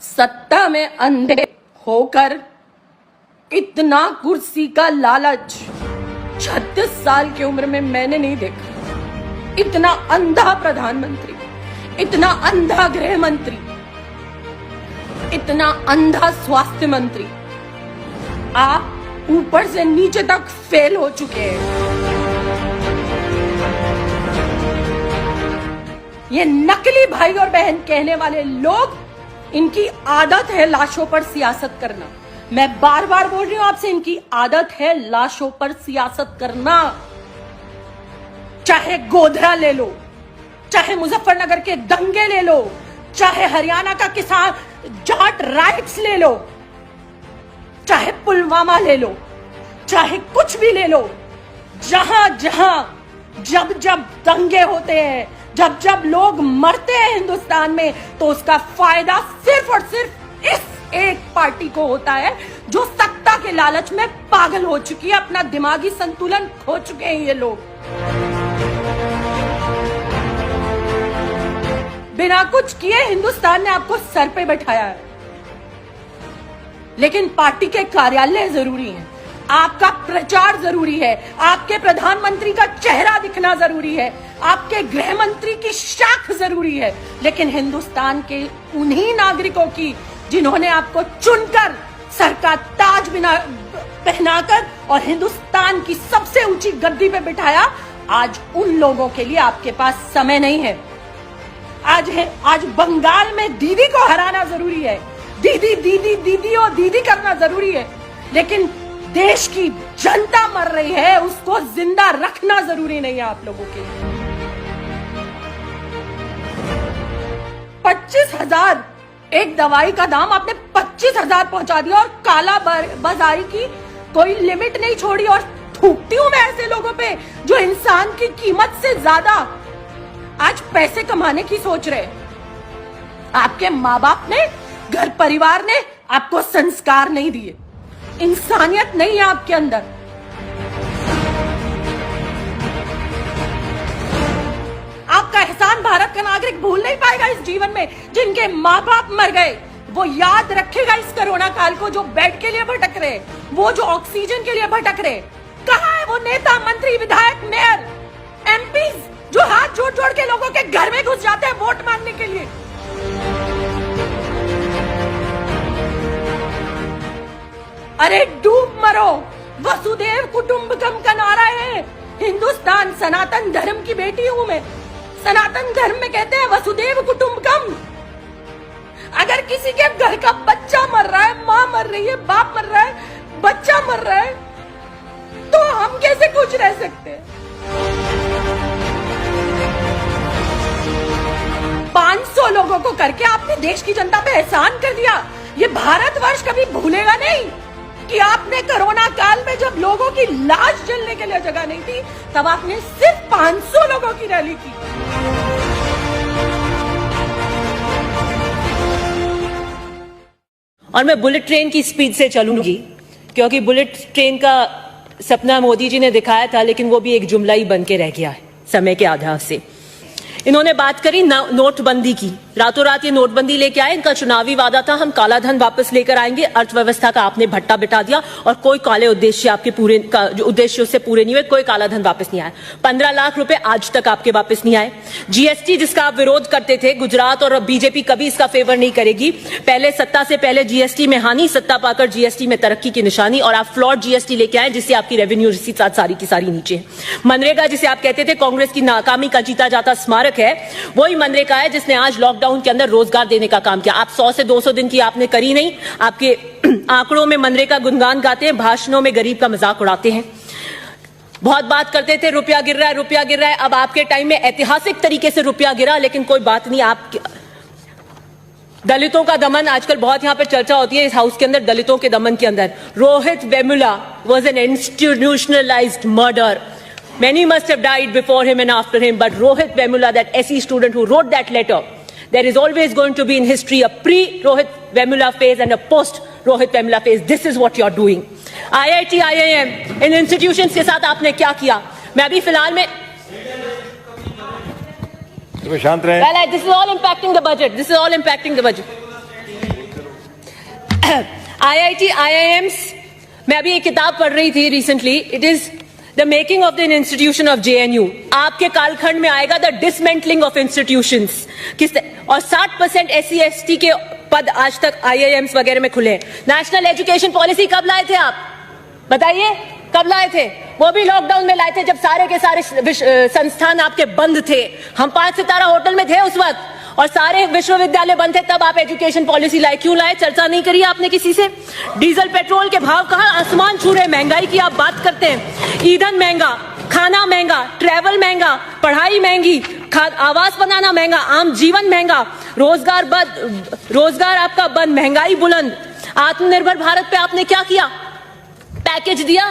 सत्ता में अंधे होकर इतना कुर्सी का लालच 36 साल की उम्र में मैंने नहीं देखा। इतना अंधा प्रधानमंत्री, इतना अंधा गृह मंत्री, इतना अंधा स्वास्थ्य मंत्री। आप ऊपर से नीचे तक फेल हो चुके हैं। ये नकली भाई और बहन कहने वाले लोग, इनकी आदत है लाशों पर सियासत करना। मैं बार बार बोल रही हूं आपसे, इनकी आदत है लाशों पर सियासत करना। चाहे गोधरा ले लो, चाहे मुजफ्फरनगर के दंगे ले लो, चाहे हरियाणा का किसान जाट राइट्स ले लो, चाहे पुलवामा ले लो, चाहे कुछ भी ले लो। जहां जहां जब जब दंगे होते हैं, जब जब लोग मरते हैं हिंदुस्तान में, तो उसका फायदा सिर्फ और सिर्फ इस एक पार्टी को होता है जो सत्ता के लालच में पागल हो चुकी है। अपना दिमागी संतुलन खो चुके हैं ये लोग। बिना कुछ किए हिंदुस्तान ने आपको सर पे बैठाया है, लेकिन पार्टी के कार्यालय जरूरी हैं, आपका प्रचार जरूरी है, आपके प्रधानमंत्री का चेहरा दिखना जरूरी है, आपके गृह मंत्री की शाख जरूरी है। लेकिन हिंदुस्तान के उन्हीं नागरिकों की जिन्होंने आपको चुनकर सर का ताज बिना पहनाकर और हिंदुस्तान की सबसे ऊंची गद्दी पे बिठाया, आज उन लोगों के लिए आपके पास समय नहीं है। आज बंगाल में दीदी को हराना जरूरी है, दीदी दीदी दीदी और दीदी करना जरूरी है, लेकिन देश की जनता मर रही है, उसको जिंदा रखना जरूरी नहीं है आप लोगों के लिए। 25,000 एक दवाई का दाम आपने 25,000 पहुंचा दिया, और काला बाजारी की कोई लिमिट नहीं छोड़ी। और थूकती हूं मैं ऐसे लोगों पे जो इंसान की कीमत से ज्यादा आज पैसे कमाने की सोच रहे। आपके माँ बाप ने, घर परिवार ने आपको संस्कार नहीं दिए, इंसानियत नहीं है आपके अंदर। आपका एहसान भारत का नागरिक भूल नहीं पाएगा इस जीवन में। जिनके माँ बाप मर गए वो याद रखेगा इस कोरोना काल को, जो बेड के लिए भटक रहे, वो जो ऑक्सीजन के लिए भटक रहे। कहाँ है वो नेता, मंत्री, विधायक, मेयर, एमपीज जो हाथ जोड़ जोड़ के लोगों के घर में घुस जाते हैं वोट मांगने के लिए? अरे डूब मरो, वसुदेव कुटुंबकम का नारा है। हिंदुस्तान सनातन धर्म की बेटी हूं मैं। सनातन धर्म में कहते हैं वसुदेव कुटुंबकम। अगर किसी के घर का बच्चा मर रहा है, माँ मर रही है, बाप मर रहा है, बच्चा मर रहा है, तो हम कैसे कुछ रह सकते हैं? 500 लोगों को करके आपने देश की जनता पे एहसान कर दिया। ये भारतवर्ष कभी भूलेगा नहीं कि आपने कोरोना काल में जब लोगों की लाश जलने के लिए जगह नहीं थी, तब आपने सिर्फ 500 लोगों की रैली की। और मैं बुलेट ट्रेन की स्पीड से चलूंगी, क्योंकि बुलेट ट्रेन का सपना मोदी जी ने दिखाया था, लेकिन वो भी एक जुमला ही बन के रह गया है समय के आधार से। इन्होंने बात करी नोटबंदी की। रातों रात ये नोटबंदी लेके आए। इनका चुनावी वादा था, हम काला धन वापस लेकर आएंगे। अर्थव्यवस्था का आपने भट्टा बिठा दिया, और कोई काले उद्देश्य आपके पूरे जो उद्देश्य उससे पूरे नहीं हुए। कोई काला धन वापस नहीं आया। 15 लाख रुपए आज तक आपके वापस नहीं आए। जीएसटी जिसका आप विरोध करते थे, गुजरात और बीजेपी कभी इसका फेवर नहीं करेगी। पहले सत्ता से पहले जीएसटी में हानि, सत्ता पाकर जीएसटी में तरक्की की निशानी, और आप फ्लॉड जीएसटी लेके आए जिससे आपकी रेवेन्यू रिसीट सारी की सारी नीचे है। मनरेगा जिसे आप कहते थे कांग्रेस की नाकामी का जीता जाता स्मारक है, वही मनरेगा है जिसने आज लॉकडाउन के अंदर रोजगार देने का काम किया। आप 100 से 200 दिन की आपने करी नहीं। आपके आंकड़ों में मनरेगा गुणगान गाते हैं, भाषणों में गरीब का मजाक उड़ाते हैं। बहुत बात करते थे रुपया गिर रहा है, रुपया गिर रहा है। अब आपके टाइम में ऐतिहासिक तरीके से रुपया गिरा, लेकिन कोई बात नहीं। आप दलितों का दमन आजकल बहुत यहां पर चर्चा होती है इस हाउस के अंदर, दलितों के दमन के अंदर। Rohit Vemula was an institutionalized murder. Many must have died before him and after him, but Rohit Vemula, that SE student who wrote that letter, there is always going to be in history a pre-Rohit Vemula phase and a post-Rohit Vemula phase. This is what you're doing. IIT, IIM, in institutions के साथ आपने क्या किया? मैं अभी फिलहाल में शांत रहें। Well, this is all impacting the budget. This is all impacting the budget. IIT, IIMs, मैं अभी एक किताब पढ़ रही थी recently, it is the making of the institution of JNU। आपके कालखंड में आएगा द डिसमेंटलिंग ऑफ इंस्टीट्यूशंस। और 60% SC ST के पद आज तक IIMs वगैरह में खुले। नेशनल एजुकेशन पॉलिसी कब लाए थे आप, बताइए कब लाए थे? वो भी लॉकडाउन में लाए थे, जब सारे के सारे संस्थान आपके बंद थे। हम 5 सितारा होटल में थे उस वक्त, और सारे विश्वविद्यालय बंद थे, तब आप एजुकेशन पॉलिसी लाए। क्यों लाए? चर्चा नहीं करी आपने किसी से। डीजल पेट्रोल के भाव कहां आसमान छू रहे, महंगाई की आप बात करते हैं। ईंधन महंगा, खाना महंगा, ट्रैवल महंगा, पढ़ाई महंगी, आवास बनाना महंगा, आम जीवन महंगा, रोजगार आपका बंद, महंगाई बुलंद। आत्मनिर्भर भारत पे आपने क्या किया? पैकेज दिया।